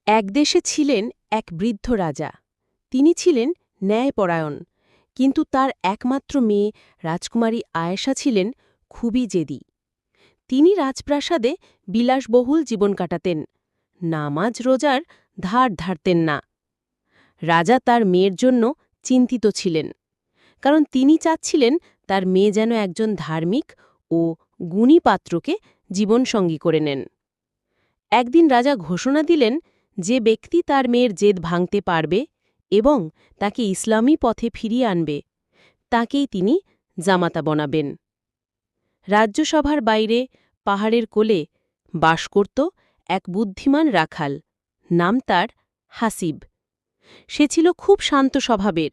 এক দেশে ছিলেন এক বৃদ্ধ রাজা। তিনি ছিলেন ন্যায়পরায়ণ, কিন্তু তার একমাত্র মেয়ে রাজকুমারী আয়েশা ছিলেন খুবই জেদি। তিনি রাজপ্রাসাদে বিলাসবহুল জীবন কাটাতেন, নামাজ রোজার ধার ধারতেন না। রাজা তার মেয়ের জন্য চিন্তিত ছিলেন, কারণ তিনি চাচ্ছিলেন তার মেয়ে যেন একজন ধার্মিক ও গুণী পাত্রকে জীবনসঙ্গী করে নেন। একদিন রাজা ঘোষণা দিলেন, যে ব্যক্তি তার মেয়ের জেদ ভাঙতে পারবে এবং তাকে ইসলামী পথে ফিরিয়ে আনবে, তাকেই তিনি জামাতা বনাবেন। রাজ্যসভার বাইরে পাহাড়ের কোলে বাস করত এক বুদ্ধিমান রাখাল, নাম তার হাসিব। সে ছিল খুব শান্ত স্বভাবের,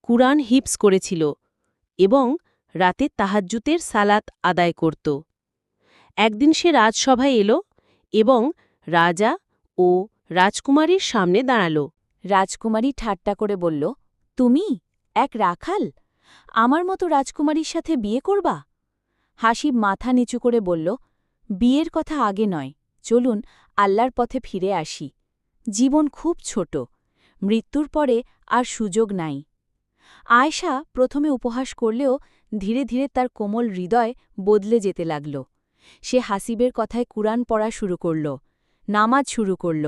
কুরআন হিফজ করেছিল এবং রাতে তাহাজ্জুদের সালাত আদায় করত। একদিন সে রাজসভায় এলো এবং রাজা ও রাজকুমারীর সামনে দাঁড়াল। রাজকুমারী ঠাট্টা করে বলল, তুমি এক রাখাল, আমার মতো রাজকুমারীর সাথে বিয়ে করবা? হাসিব মাথা নিচু করে বলল, বিয়ের কথা আগে নয়, চলুন আল্লাহর পথে ফিরে আসি। জীবন খুব ছোট, মৃত্যুর পরে আর সুযোগ নাই। আয়েশা প্রথমে উপহাস করলেও ধীরে ধীরে তার কোমল হৃদয় বদলে যেতে লাগল। সে হাসিবের কথায় কুরআন পড়া শুরু করল, নামাজ শুরু করল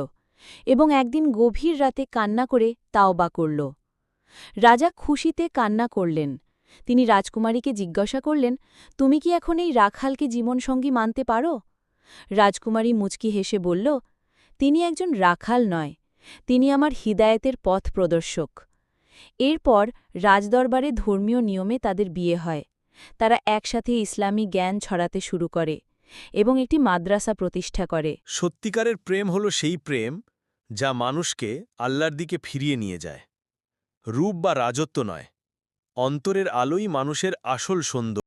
এবং একদিন গভীর রাতে কান্না করে তাওবা করল। রাজা খুশিতে কান্না করলেন। তিনি রাজকুমারীকে জিজ্ঞাসা করলেন, তুমি কি এখন এই রাখালকে জীবনসঙ্গী মানতে পারো? রাজকুমারী মুচকি হেসে বলল, তিনি একজন রাখাল নয়, তিনি আমার হিদায়েতের পথ প্রদর্শক। এরপর রাজদরবারে ধর্মীয় নিয়মে তাদের বিয়ে হয়। তারা একসাথে ইসলামী জ্ঞান ছড়াতে শুরু করে এবং একটি মাদ্রাসা প্রতিষ্ঠা করে। সত্যিকারের প্রেম হল সেই প্রেম যা মানুষকে আল্লাহর দিকে ফিরিয়ে নিয়ে যায়। রূপ বা রাজত্ব নয়, অন্তরের আলোই মানুষের আসল সৌন্দর্য।